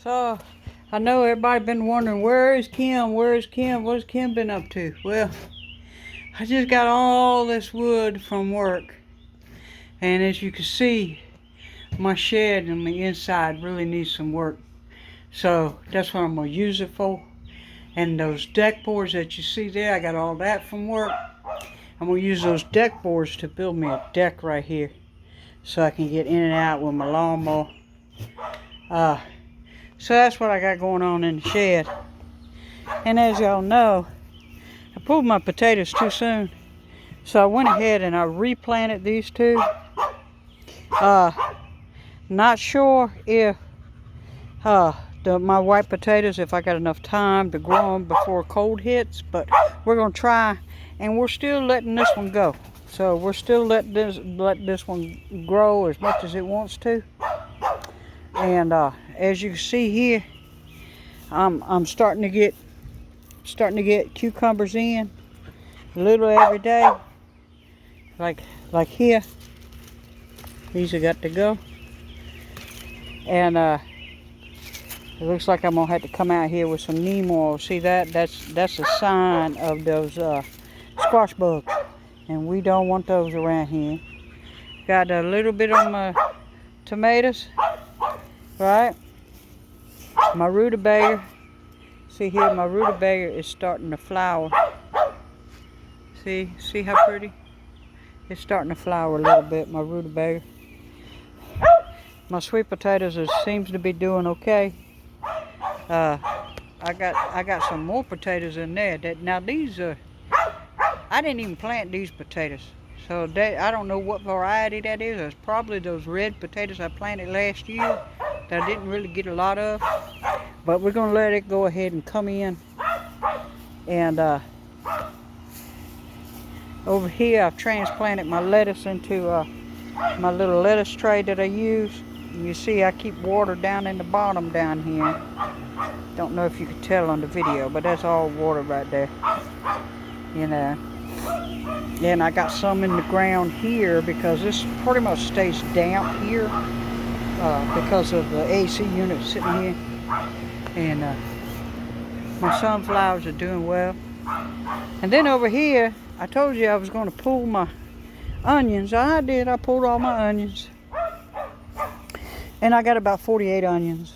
So, I know everybody been wondering, where is Kim? Where is Kim? What's Kim been up to? Well, I just got all this wood from work. And as you can see, my shed on the inside really needs some work. So, that's what I'm going to use it for. And those deck boards that you see there, I got all that from work. I'm going to use those deck boards to build me a deck right here, so I can get in and out with my lawnmower. So that's what I got going on in the shed. And as y'all know, I pulled my potatoes too soon. So I went ahead and I replanted these two. Not sure if my white potatoes, if I got enough time to grow them before cold hits, but we're going to try. And we're still letting this one go. So we're still let this one grow as much as it wants to. And as you can see here, I'm starting to get cucumbers in a little every day. Like here, these have got to go. And it looks like I'm gonna have to come out here with some neem oil. See that? That's a sign of those squash bugs, and we don't want those around here. Got a little bit on my tomatoes, right? My rutabaga. See here, my rutabaga is starting to flower. See how pretty? It's starting to flower a little bit, my rutabaga. My sweet potatoes seems to be doing okay. I got some more potatoes in there. Now these are, I didn't even plant these potatoes, so I don't know what variety that is. It's probably those red potatoes I planted last year that I didn't really get a lot of. But we're gonna let it go ahead and come in. And over here I've transplanted my lettuce into my little lettuce tray that I use. And you see I keep water down in the bottom down here. Don't know if you can tell on the video, but that's all water right there. You know. And I got some in the ground here because this pretty much stays damp here because of the AC unit sitting here. And my sunflowers are doing well. And then over here, I told you I was going to pull my onions. I did. I pulled all my onions. And I got about 48 onions.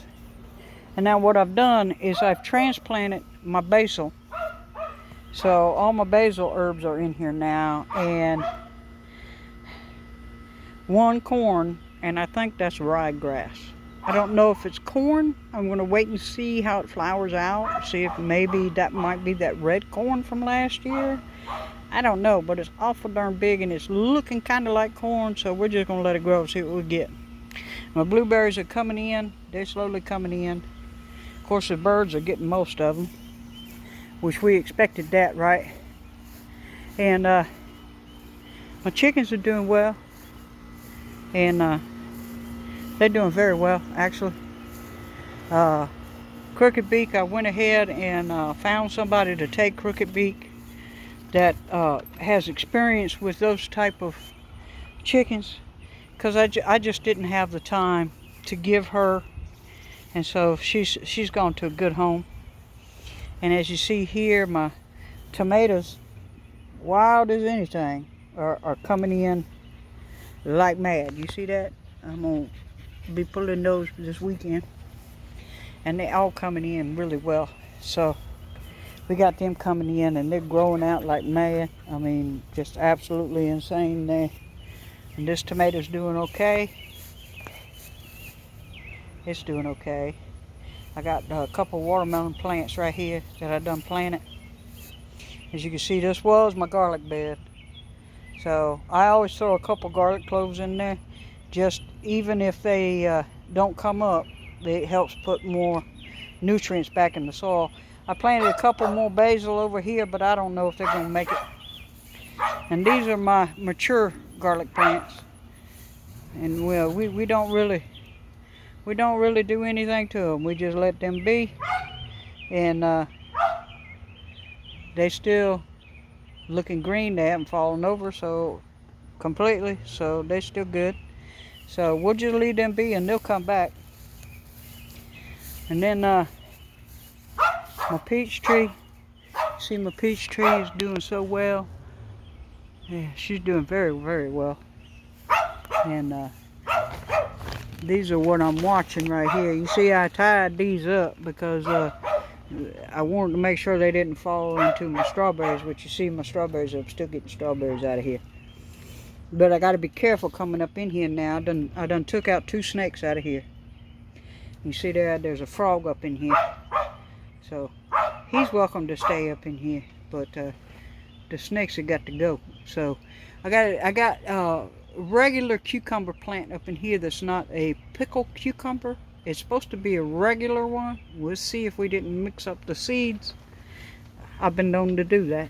And now what I've done is I've transplanted my basil. So all my basil herbs are in here now. And one corn, and I think that's ryegrass. I don't know if it's corn. I'm going to wait and see how it flowers out. See if maybe that might be that red corn from last year. I don't know, but it's awful darn big and it's looking kind of like corn. So we're just going to let it grow and see what we get. My blueberries are coming in. They're slowly coming in. Of course, the birds are getting most of them, which we expected that, right? And my chickens are doing well. And they're doing very well, actually. Crooked Beak, I went ahead and found somebody to take Crooked Beak that has experience with those type of chickens, because I just didn't have the time to give her, and so she's gone to a good home. And as you see here, my tomatoes, wild as anything, are coming in like mad. You see that? I'm gonna be pulling those this weekend, and they're all coming in really well. So we got them coming in and they're growing out like mad. I mean, just absolutely insane there. And this tomato's doing okay. It's doing okay. I got a couple watermelon plants right here that I done planted. As you can see, this was my garlic bed. So I always throw a couple garlic cloves in there. Just even if they don't come up, it helps put more nutrients back in the soil. I planted a couple more basil over here, but I don't know if they're going to make it. And these are my mature garlic plants. And well, we don't really do anything to them. We just let them be, and they still looking green. They haven't fallen over so completely, so they're still good. So we'll just leave them be and they'll come back. And then my peach tree. See, my peach tree is doing so well. Yeah, she's doing very, very well. And these are what I'm watching right here. You see, I tied these up because I wanted to make sure they didn't fall into my strawberries, which you see my strawberries, I'm still getting strawberries out of here. But I got to be careful coming up in here now. I done took out 2 snakes out of here. You see there's a frog up in here. So he's welcome to stay up in here, but the snakes have got to go. So I got a regular cucumber plant up in here that's not a pickle cucumber. It's supposed to be a regular one. We'll see if we didn't mix up the seeds. I've been known to do that.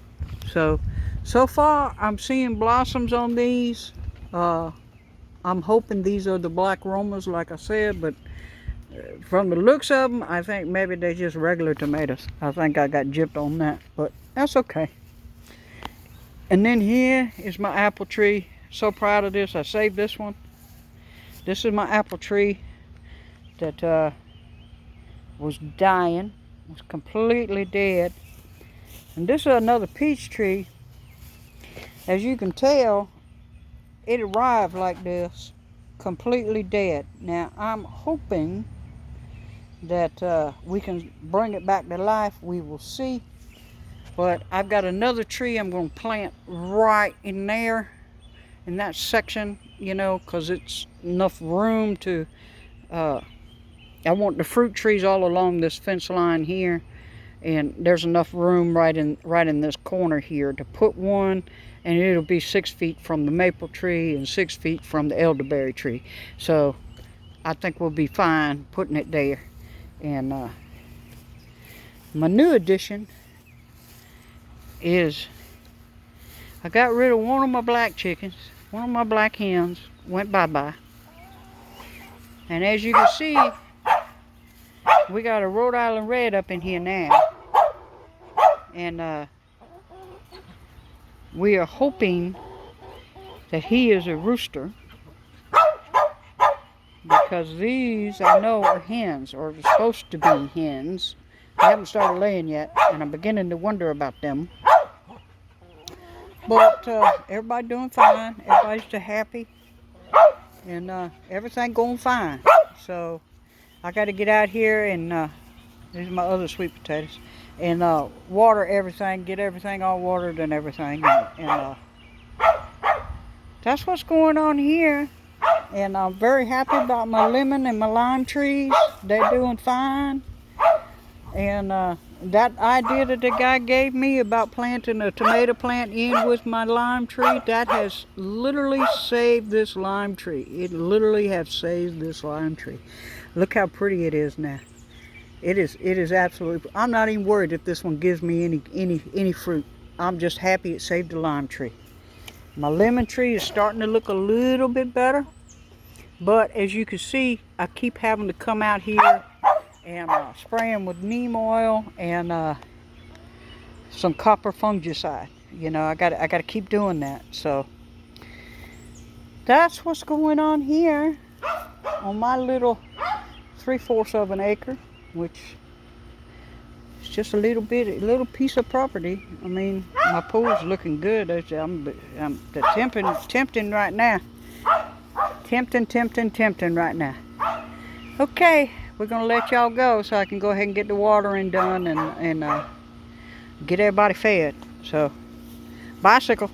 So far I'm seeing blossoms on these. I'm hoping these are the black Romas, like I said, but from the looks of them, I think maybe they're just regular tomatoes. I think I got gypped on that, but that's okay. And then here is my apple tree. So proud of this. I saved this one. This is my apple tree that was dying, was completely dead. And this is another peach tree. As you can tell, it arrived like this, completely dead. Now I'm hoping that we can bring it back to life. We will see. But I've got another tree I'm going to plant right in there, in that section, you know, because it's enough room to I want the fruit trees all along this fence line here, and there's enough room right in this corner here to put one, and it'll be 6 feet from the maple tree and 6 feet from the elderberry tree. So I think we'll be fine putting it there. And my new addition is I got rid of one of my black chickens. One of my black hens went bye-bye. And as you can see, we got a Rhode Island Red up in here now. And we are hoping that he is a rooster, because these I know are hens, or are supposed to be hens. They haven't started laying yet, and I'm beginning to wonder about them. But everybody doing fine. Everybody's still happy, and everything going fine. So I got to get out here and these are my other sweet potatoes, and water everything, get everything all watered and everything, and that's what's going on here. And I'm very happy about my lemon and my lime trees. They're doing fine. And that idea that the guy gave me about planting a tomato plant in with my lime tree, that has literally saved this lime tree. It literally has saved this lime tree. Look how pretty it is now. It is absolutely. I'm not even worried if this one gives me any fruit. I'm just happy it saved the lime tree. My lemon tree is starting to look a little bit better, but as you can see, I keep having to come out here and spray them with neem oil and some copper fungicide. You know, I got to keep doing that. So that's what's going on here on my little 3/4 of an acre, which is just a little piece of property. I mean, my pool's looking good. I'm tempting right now. Tempting right now. Okay, we're gonna let y'all go so I can go ahead and get the watering done and get everybody fed. So, bicycle.